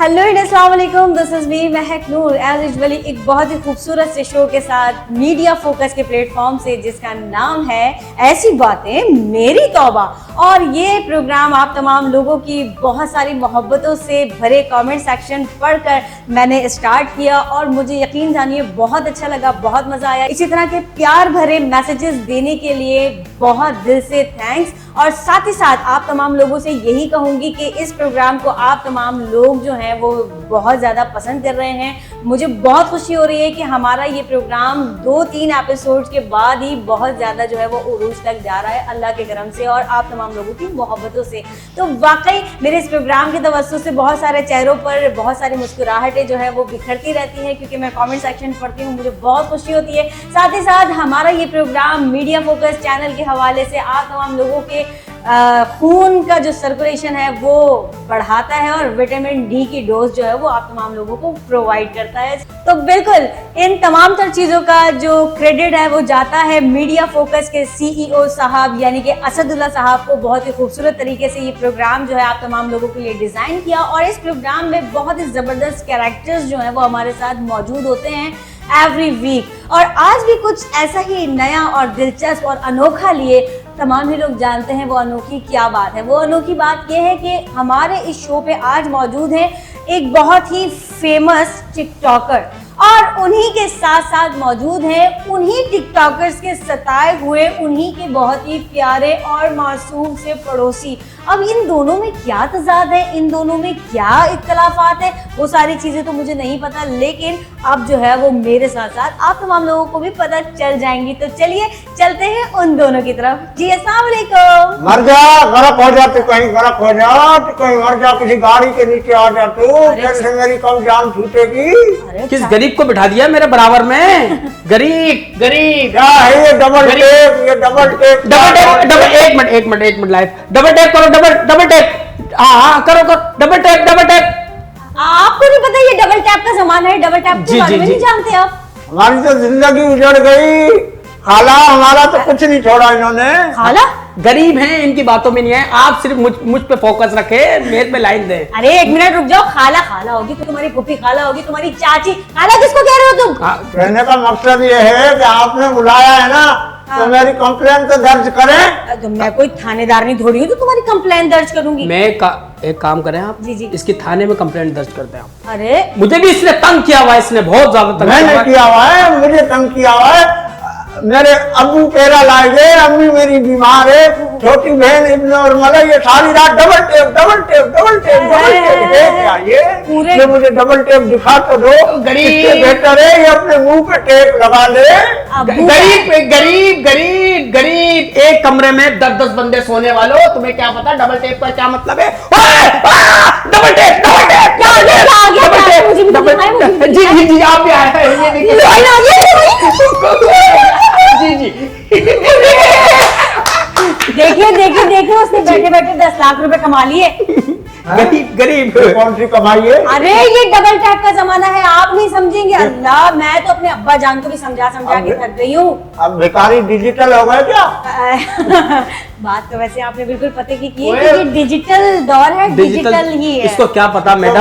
Hello अस्सलाम वालेकुम, this is me Mahak Noor as usually एक बहुत ही खूबसूरत से शो के साथ मीडिया फोकस के प्लेटफॉर्म से जिसका नाम है ऐसी बातें मेरी तौबा। और ये प्रोग्राम आप तमाम लोगों की बहुत सारी मोहब्बतों से भरे कमेंट सेक्शन पढ़कर मैंने स्टार्ट किया और मुझे यकीन जानिए बहुत अच्छा लगा, बहुत मजा आया। इसी तरह के प्यार भरे मैसेजेस देने के लिए बहुत दिल से थैंक्स। और साथ ही साथ आप तमाम लोगों से यही कहूंगी कि इस प्रोग्राम को आप तमाम लोग जो हैं वो बहुत ज़्यादा पसंद कर रहे हैं। मुझे बहुत खुशी हो रही है कि हमारा ये प्रोग्राम 2-3 एपिसोड्स के बाद ही बहुत ज़्यादा जो है वो उरूज तक जा रहा है अल्लाह के करम से और आप तमाम लोगों की मोहब्बतों से। तो वाकई मेरे इस प्रोग्राम के तवज्जुह से बहुत सारे चेहरों पर बहुत सारी मुस्कुराहटें जो है वो बिखरती रहती हैं, क्योंकि मैं कमेंट सेक्शन पढ़ती हूँ, मुझे बहुत खुशी होती है। साथ ही साथ हमारा ये प्रोग्राम मीडिया फोकस चैनल के हवाले से आप तमाम लोगों के खून का जो सर्कुलेशन है वो बढ़ाता है और विटामिन डी की डोज जो है वो आप तमाम लोगों को प्रोवाइड करता है। तो बिल्कुल इन तमाम तर चीज़ों का जो क्रेडिट है वो जाता है मीडिया फोकस के सीईओ साहब यानी कि असदुल्ला साहब को। बहुत ही खूबसूरत तरीके से ये प्रोग्राम जो है आप तमाम लोगों के लिए डिज़ाइन किया और इस प्रोग्राम में बहुत ही ज़बरदस्त कैरेक्टर्स जो हैं वो हमारे साथ मौजूद होते हैं एवरी वीक। और आज भी कुछ ऐसा ही नया और दिलचस्प और अनोखा लिए तमाम ही लोग जानते हैं। वो अनोखी क्या बात है? वो अनोखी बात यह है कि हमारे इस शो पे आज मौजूद है एक बहुत ही फेमस टिकटॉकर और उन्हीं के साथ साथ मौजूद है उन्हीं टिकटॉकर्स के सताए हुए उन्हीं के बहुत ही प्यारे और मासूम से पड़ोसी। अब इन दोनों में क्या तजाद है, इन दोनों में क्या इख्तलाफात है, वो सारी चीजें तो मुझे नहीं पता, लेकिन अब जो है वो मेरे साथ साथ आप तमाम लोगों को भी पता चल जाएंगी। तो चलिए चलते हैं उन दोनों की तरफ। जी अस्सलाम वालेकुम। मर जा, गरक हो जा, तू कहीं गरक हो जा, तू कहीं मर जा, किसी गाड़ी के नीचे आ जा, तू कैसे मेरी कम जान छूटेगी। किस गरीब को बिठा दिया मेरे बराबर में? गरीब गरीब क्या है ये डबल टेप, ये डबल टेप, एक मिनट लाइव डबल टेप करो, डबल टेप, हाँ करो डबल टेप। आपको नहीं पता ये डबल टैप का जमाना है? डबल टैप के बारे में नहीं जानते आप? हमारी तो जिंदगी उजड़ गई खाला, हमारा तो कुछ नहीं छोड़ा इन्होंने। खाला गरीब हैं, इनकी बातों में नहीं है। आप सिर्फ मुझ पे फोकस रखे, मेरे पे लाइन दे। अरे एक मिनट रुक जाओ। खाला खाला होगी तो तुम्हारी फूफी खाला होगी, तुम्हारी चाची खाला किसको कह रहे हो तुम? कहने का मकसद ये है कि आपने बुलाया है ना, तो मेरी कंप्लेंट तो दर्ज करें। तो मैं कोई थानेदार नहीं थोड़ी हूँ तो तुम्हारी कंप्लेंट दर्ज करूंगी। मैं एक काम करें आप, जी। इसकी थाने में कंप्लेंट दर्ज करते हैं आप। अरे मुझे भी इसने तंग किया हुआ है, इसने बहुत ज्यादा तंग मैंने किया हुआ है, मुझे तंग किया हुआ है। मेरे अबू पेरा लाए गए, अम्मी मेरी बीमार है, छोटी बहन इब्न और मला, ये सारी रात डबल टेप ये मुझे डबल टेप दिखा तो दो। गरीब बेहतर है ये अपने मुंह पे टेप लगा ले। गरीब एक कमरे में 10-10 बंदे सोने वालों, तुम्हें क्या पता डबल टेप का क्या मतलब है? डबल टेप जी आप भी आए हैं, ये देखिए उसने बैठे बैठे 10 लाख रुपए कमा लिए। गरीब कौन सी कमाई है? अरे ये डबल टैप का जमाना है, आप नहीं समझेंगे। अल्लाह, मैं तो अपने अब्बा जान को भी समझा के थक गई हूँ। अब भिखारी डिजिटल हो गए क्या? बात तो वैसे आपने बिल्कुल पते की है कि ये डिजिटल दौर है, डिजिटल ही है। इसको क्या पता मैडम?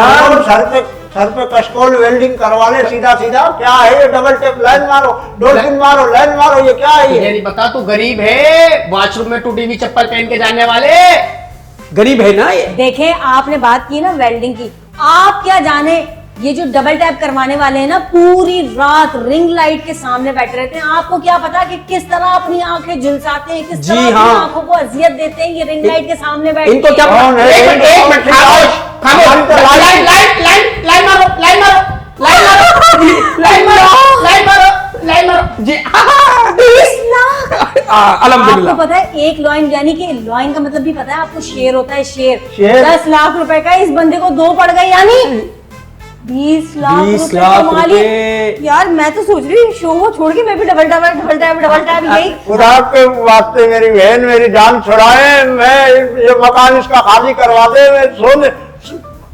सर पे कशकोल वेल्डिंग करवा ले सीधा क्या है ये? डबल टेप, लाइन मारो, डॉल्फिन मारो, लाइन मारो, ये क्या है? ये नहीं पता? तू गरीब है, वॉशरूम में टूटी हुई चप्पल पहन के जाने वाले गरीब है ना ये। देखें आपने बात की ना वेल्डिंग की, आप क्या जाने ये जो डबल टैप करवाने वाले हैं ना पूरी रात रिंग लाइट के सामने बैठे रहते हैं। आपको क्या पता कि किस तरह अपनी आंखें झुलसाते हैं, किस तरह अपनी आंखों को अजियत देते हैं ये रिंग लाइट के सामने बैठ के। इनको क्या आपको पता है एक लॉइन यानी कि लॉइन का मतलब भी पता है आपको? शेर होता है, शेर। 10 लाख रुपए का इस बंदे को 2 पड़ गए, यानी 20 लाख रुपए। यार मैं तो सोच रही हूँ शो वो छोड़ के मैं भी डबल टैप यही। खुदा के वास्ते मेरी बहन मेरी जान छुड़ाए, मैं ये मकान इसका खाली करवा दे, मैं सोने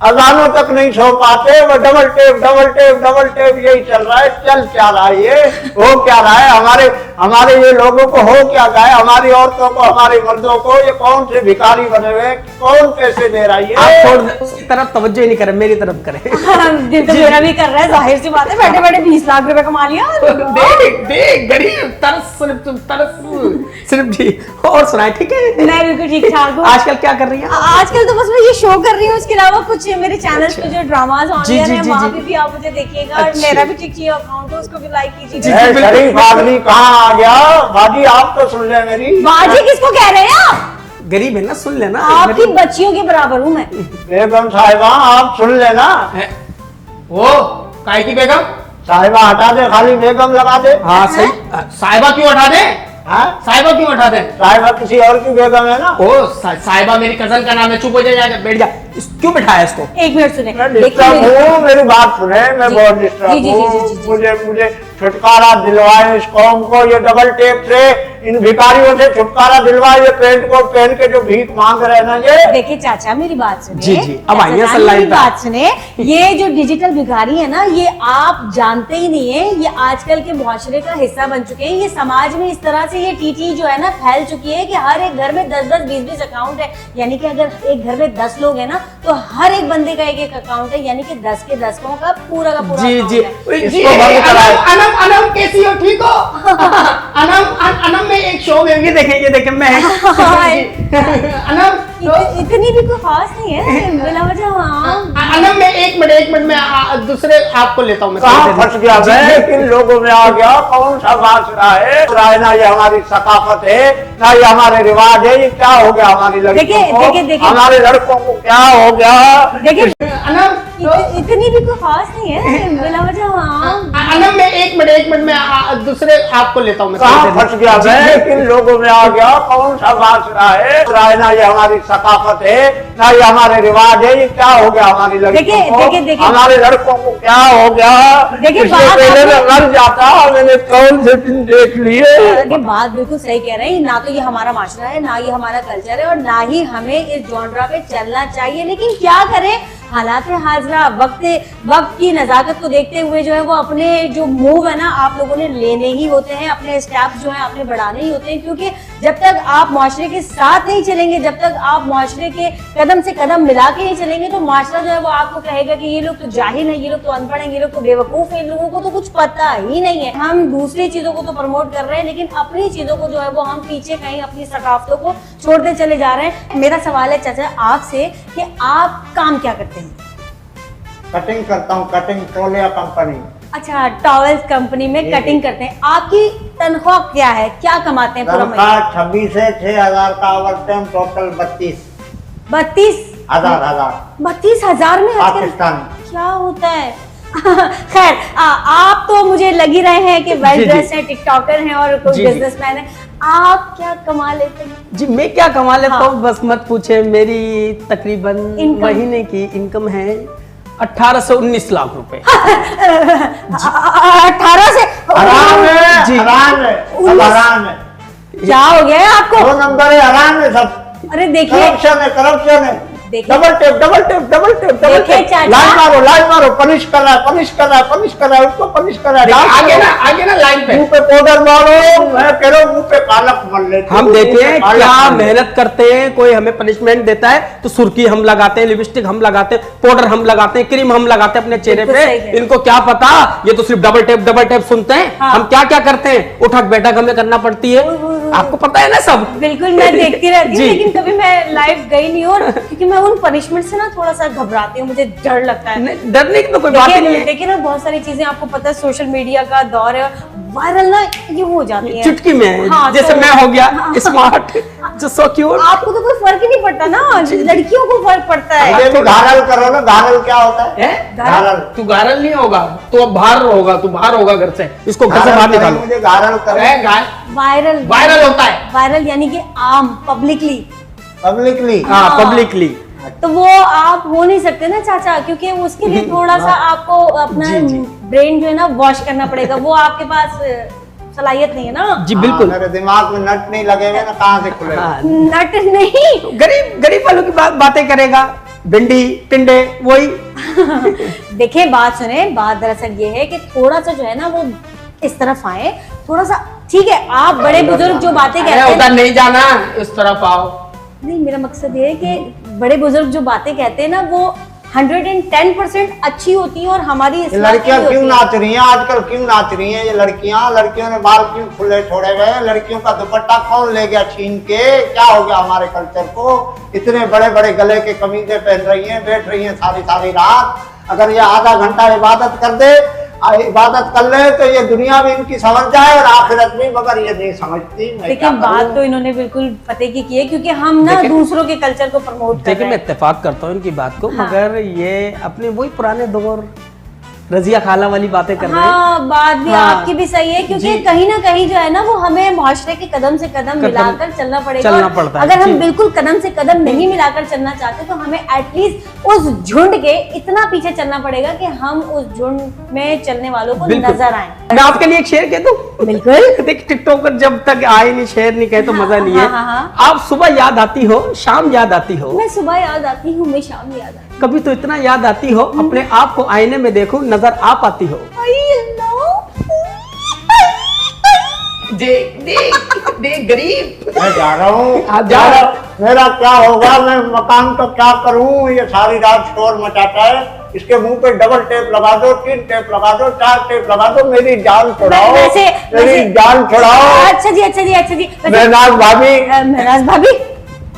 अजानों तक नहीं सो पाते, वो डबल टेप यही चल रहा है। चल क्या रहा है ये, हो क्या रहा है? हमारे ये लोगों को हो क्या रहा है? हमारी औरतों को, हमारे मर्दों को ये कौन से भिखारी बने हुए, कौन पैसे दे रहा है ये? आप छोड़ दे, उसकी तरफ तवज्जो ही नहीं करे, मेरी तरफ करे। दिल तो मेरा भी कर रहा है, जाहिर सी बात है, बैठे बैठे 20 लाख रुपए कमा लिया। देख गरीब तरस, सिर्फ जी। और सुनाए, ठीक है? मैं बिल्कुल ठीक ठाक हूँ। आजकल क्या कर रही है? आजकल तो बस मैं ये शो कर रही हूँ, उसके अलावा कुछ मेरे चैनल पे जो ड्रामाज ऑन जी, एयर जी, है जी, वहाँ जी। पे भी आप मुझे देखिएगा, और अच्छी। मेरा भी टिकी अकाउंट है, उसको भी लाइक जी, कीजिए। ए, बिल्कुल। शरीफ आदमी कहाँ आ गया? बाजी आप तो सुन ले मेरी। बाजी किसको कह रहे हैं आप? गरीब है ना, सुन लेना। आपकी बच्चियों के बराबर हूँ मैं। बेगम साहिबा आप सुन लेना। वो काय की बेगम? साहिबा हटा दे, खाली बेगम लगा दे। हाँ सही। साहिबा क्यों हटा दे? हाँ? साहिबा क्यों हटा दे? साहिबा किसी और की बेगम है ना। ओ साहिबा मेरी कजन का नाम है। चुप हो जाएगा, बैठ जा। क्यों बिठाया इसको? एक मिनट सुने, मैं देखिए डिस्टर्ब हूँ, मेरी बात सुने, मैं जी, बहुत जी, डिस्टर्ब जी, जी, जी, हूँ। जी। मुझे छुटकारा दिलवाए इस कौम को, ये डबल टेप से, इन भिखारियों से छुटकारा दिलवाए। ये पेंट कोट पहन के जो भीख मांग रहे हैं ना ये। देखिए चाचा मेरी बात सुनिए। जी, जी, अब चाचा आइए जान, असल लाइन मेरी पे। बात सुने। ये जो डिजिटल भिखारी है ना, ये आप जानते ही नहीं है, ये आजकल के मुआशरे का हिस्सा बन चुके हैं। ये समाज में इस तरह से ये टीटी जो है ना फैल चुकी है कि हर एक घर में 10-10, 20-20 अकाउंट है। यानी कि अगर एक घर में 10 लोग हैं ना, तो हर एक बंदे का एक अकाउंट है, यानी कि 10 के 10 का पूरा का पूरा जी account जी है। जी। इसको बंद कराए। अनम कैसी हो? ठीक हो? अनम में एक शो में ये देखे मैं अनम इतनी भी कोई खास नहीं है, बिला वजह। हाँ अनम में एक मिनट में दूसरे आपको लेता हूँ मैं। कहाँ फंस गया मैं? किन लोगों में आ गया? कौन सा बादशाह है? ना ये हमारी सकाफत है, ना ये हमारे रिवाज है। ये क्या हो गया हमारी लड़कियों को? देखिए। हमारे लड़कों को क्या हो गया? देखिए अनम इतनी भी कोई खास नहीं है, बिला वजह। हाँ अनम में एक मिनट में दूसरे आपको लेता हूँ मैं। कहाँ फंस गया मैं? किन लोगों में आ गया? कौन सा बादशाह है? ना ये हमारी सकाफत है, ना ये हमारे रिवाज है। ये क्या हो गया हमारी लड़कियों को? देखिए। हमारे लड़कों को क्या हो गया? देखिए, इससे बात पहले मैं आपने- मर जाता, मैंने कौन से दिन देख लिए। ये बात बिल्कुल सही कह रहे हैं। ना तो ये हमारा माशरा है, ना ये हमारा कल्चर है, और ना ही हमें इस जॉनरा पे चलना चाहिए। लेकिन क्या करें, हालात हाजरा, वक्त की नजाकत को देखते हुए जो है वो अपने जो मूव है ना आप लोगों ने लेने ही होते हैं, अपने स्टेप्स जो है आपने बढ़ाने ही होते हैं। क्योंकि जब तक आप मुआशरे के साथ नहीं चलेंगे, जब तक आप मुआशरे के कदम से कदम मिला के नहीं चलेंगे, तो मुआशरा जो है वो आपको कहेगा कि ये लोग तो जाहिल है, ये लोग तो अनपढ़ है, ये लोग तो बेवकूफ है, इन लोगों को तो कुछ पता ही नहीं है। हम दूसरी चीजों को तो प्रमोट कर रहे हैं, लेकिन अपनी चीजों को जो है वो हम पीछे कहीं अपनी सकाफतों को छोड़ते चले जा रहे हैं। मेरा सवाल है चाचा आपसे कि आप काम क्या करते हैं? कटिंग करता हूँ, कटिंग टोलिया कंपनी। अच्छा, टॉवेल्स कंपनी में कटिंग करते हैं। आपकी तनख्वाह क्या है, क्या कमाते हैं पूरा महीना? तनख्वाह 26 से 6,000 का ओवरटाइम, टोटल 32 32,000 में आजकल पाकिस्तान। क्या होता है? खैर आप तो मुझे लग ही रहे हैं कि वेल जी, जी। ड्रेस है, टिकटॉकर हैं और कोई जी, जी। बिजनेसमैन है। आप क्या कमा लेते हैं? जी मैं क्या कमा लेता हाँ। हूँ, बस मत पूछे। मेरी तकरीबन इनकम? महीने की इनकम है 18 से 19 लाख रुपए। 18 से हराम है, जी। हराम है, सब 19 हराम है। क्या हो गया है आपको? 2 नंबर है, हराम है सब। अरे देखिए करप्शन है। देखिए। डबल टेप देखिए चाचा। लाइन मारो, पनिश कर रहा है, उसको पनिश कर रहा है। आगे ना लाइन पे मुंह पे पाउडर मारो, मैं कह रहा हूँ मुंह पे कालक मल लेते हम हो, देते मुंह हैं पे कालक क्या मल लेते मेहनत करते हैं। कोई हमें पनिशमेंट देता है तो सुर्खी हम लगाते हैं, लिपस्टिक हम लगाते हैं, पाउडर हम लगाते हैं, क्रीम हम लगाते हैं अपने चेहरे बिल्कुल सही पे। है। इनको क्या पता, ये तो सिर्फ डबल टेप सुनते हैं। हाँ। हम क्या क्या करते हैं, उठक बैठक हमें करना पड़ती है। आपको पता है ना सब। बिल्कुल मैं देखती रहती हूँ, जी। लेकिन कभी मैं लाइव गई नहीं, और क्योंकि मैं उन पनिशमेंट से ना थोड़ा सा घबराती हूँ, मुझे डर लगता है। नहीं, डरने की तो कोई बात ही नहीं है। देखिए ना बहुत सारी चीजें आपको पता है, सोशल मीडिया का दौर है, वायरल ना ये हो जाती है चुटकी में हाँ, जैसे तो- मैं हो गया हाँ। स्मार्ट, जो सो क्यूट। आपको तो कोई फर्क ही नहीं पड़ता ना, लड़कियों को फर्क पड़ता हैं। है। मुझे भी घारल करो ना, घारल क्या होता है? है? घारल। तू गारल नहीं होगा, तू अब बाहर होगा, तू बाहर होगा घर से। इसको घर से बाहर घारल करें, निकालो। मुझे घारल करें। वायरल वायरल होता है। वायरल यानी कि आम, पब्लिकली। पब्लिकली। हाँ हाँ। पब्लिकली। तो वो आप हो नहीं सकते ना चाचा, क्योंकि उसके लिए थोड़ा सा आपको अपना जी, जी। ब्रेन जो है ना वॉश करना पड़ेगा। वो आपके पास सलाहियत नहीं है ना। जी बिल्कुल। मेरे दिमाग में नट नहीं लगे हुए ना, कहाँ से खुलेगा? हाँ, नट नहीं, गरीब वालों की बातें करेगा। भिंडी टिंडे वही। देखिए बात सुने, बात दरअसल ये है कि थोड़ा सा जो है ना वो इस तरफ आए, थोड़ा सा। ठीक है, आप बड़े बुजुर्ग जो बातें कहते हैं, उधर नहीं जाना, इस तरफ आओ। नहीं, मेरा मकसद ये है कि बड़े बुजुर्ग जो बातें कहते हैं ना वो 110% अच्छी होती है और हमारी ये लड़कियां क्यों नाच रही हैं आजकल, क्यों नाच रही हैं ये लड़कियों ने बाल क्यों खुले छोड़े गए? लड़कियों का दुपट्टा कौन ले गया छीन के? क्या हो गया हमारे कल्चर को? इतने बड़े बड़े गले के कमीजे पहन रही हैं, बैठ रही हैं सारी सारी रात। अगर ये आधा घंटा इबादत कर दे, इबादत कर ले तो ये दुनिया भी इनकी समझ जाए और आखिरत भी, मगर ये नहीं समझती। लेकिन बात तो इन्होंने बिल्कुल पते की है, क्योंकि हम ना दूसरों के कल्चर को प्रमोट कर रहे हैं। देखिए मैं इत्तेफाक करता हूँ इनकी बात को, हाँ। मगर ये अपने वही पुराने दौर रजिया खाला वाली बातें कर रहे हैं। हाँ, बात भी हाँ। आपकी भी सही है, क्योंकि जी। कहीं ना कहीं जो है ना वो हमें मुआशरे के कदम से कदम मिलाकर चलना पड़ेगा। चलना और पड़ता है, अगर हम जी। बिल्कुल कदम से कदम नहीं मिलाकर चलना चाहते तो हमें एटलीस्ट उस झुंड के इतना पीछे चलना पड़ेगा कि हम उस झुंड में चलने वालों को बिल्कुल। नजर आए। मैं आपके लिए एक शेर कह दूं? बिल्कुल। देख, टिकटॉकर जब तक आए नहीं, शेर नहीं कहे तो मजा नहीं है। हाँ, हाँ, आप सुबह याद आती हो, शाम याद आती हो, मैं सुबह याद आती हूँ, मैं शाम याद आती कभी तो इतना याद आती हो अपने आप को आईने में देखो नजर आ पाती हो। देख देख देख गरीब, मैं जा रहा हूँ, आप जा रहे हो? मेरा क्या होगा? मैं मकान तो क्या करूँ? ये सारी रात शोर मचाता है। इसके मुंह पे डबल टेप लगा दो, 3 टेप लगा दो, 4 टेप लगा दो, मेरी जान छुड़ाओ, मेरी जान छुड़ाओ। अच्छा जी, अच्छा जी, अच्छा जी। महनाज भाभी, महनाज भाभी,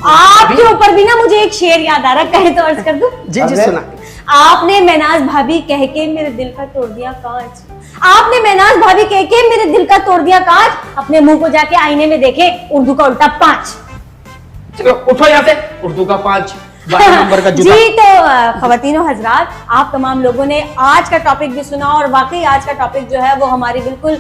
आपके ऊपर भी ना मुझे एक शेर याद आ रहा, कहे तो अर्ज कर दूं? जी जी अरे। सुना। आपने महनाज भाभी कह के मेरे दिल का तोड़ दिया कांच। आपने महनाज भाभी कह के मेरे दिल का तोड़ दिया कांच। अपने मुंह को जाके आईने में देखे, उर्दू का उल्टा 5। चलो उठो यहाँ से, उर्दू का 5 नंबर का जूता। जी तो खवातीनो हजरात, आप तमाम लोगों ने आज का टॉपिक भी सुना और वाकई आज का टॉपिक जो है वो हमारी बिल्कुल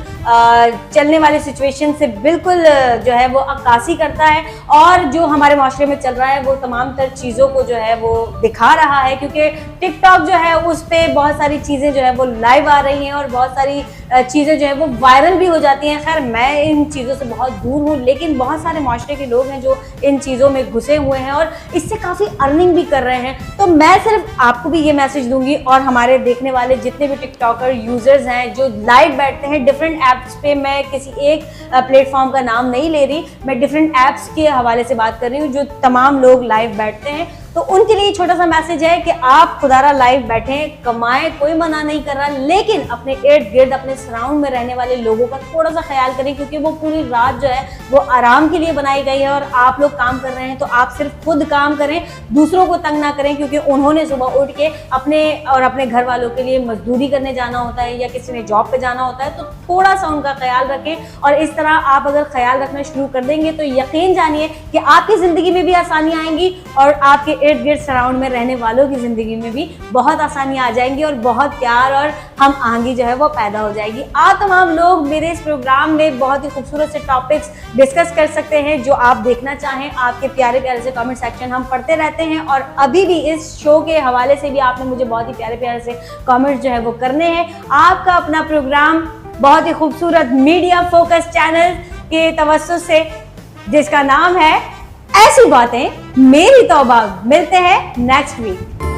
चलने वाली सिचुएशन से बिल्कुल जो है वो अक्कासी करता है और जो हमारे माशरे में चल रहा है वो तमाम तर चीज़ों को जो है वो दिखा रहा है, क्योंकि टिकटॉक जो है उस पर बहुत सारी चीज़ें जो है वो लाइव आ रही हैं और बहुत सारी चीज़ें जो है वो वायरल भी हो जाती हैं। खैर मैं इन चीज़ों से बहुत दूर हूँ, लेकिन बहुत सारे माशरे के लोग हैं जो इन चीज़ों में घुसे हुए हैं और इससे काफ़ी अर्निंग भी कर रहे हैं। तो मैं सिर्फ आपको भी ये मैसेज दूंगी और हमारे देखने वाले जितने भी टिकटॉकर यूजर्स हैं जो लाइव बैठते हैं डिफरेंट ऐप्स पे, मैं किसी एक प्लेटफॉर्म का नाम नहीं ले रही, मैं डिफरेंट ऐप्स के हवाले से बात कर रही हूँ जो तमाम लोग लाइव बैठते हैं, तो उनके लिए छोटा सा मैसेज है कि आप खुदारा लाइव बैठें, कमाएं, कोई मना नहीं कर रहा, लेकिन अपने इर्द गिर्द अपने सराउंड में रहने वाले लोगों का थोड़ा सा ख्याल करें, क्योंकि वो पूरी रात जो है वो आराम के लिए बनाई गई है और आप लोग काम कर रहे हैं तो आप सिर्फ खुद काम करें, दूसरों को तंग ना करें, क्योंकि उन्होंने सुबह उठ के अपने और अपने घर वालों के लिए मजदूरी करने जाना होता है या किसी ने जॉब पे जाना होता है, तो थोड़ा सा उनका ख्याल रखें। और इस तरह आप अगर ख्याल रखना शुरू कर देंगे तो यकीन जानिए कि आपकी ज़िंदगी में भी आसानी आएंगी और आपके इर्द गिर्द सराउंड में रहने वालों की ज़िंदगी में भी बहुत आसानियाँ आ जाएंगी और बहुत प्यार और हम आहंगी जो है वो पैदा हो जाएगी। आप तमाम लोग मेरे इस प्रोग्राम में बहुत ही खूबसूरत से टॉपिक्स डिस्कस कर सकते हैं जो आप देखना चाहें। आपके प्यारे प्यारे से कमेंट सेक्शन हम पढ़ते रहते हैं और अभी भी इस शो के हवाले से भी आपने मुझे बहुत ही प्यारे प्यारे से कमेंट्स जो है वो करने हैं। आपका अपना प्रोग्राम बहुत ही खूबसूरत मीडिया फोकस चैनल के तवज्जुह से जिसका नाम है ऐसी बातें मेरी तौबा। मिलते हैं नेक्स्ट वीक।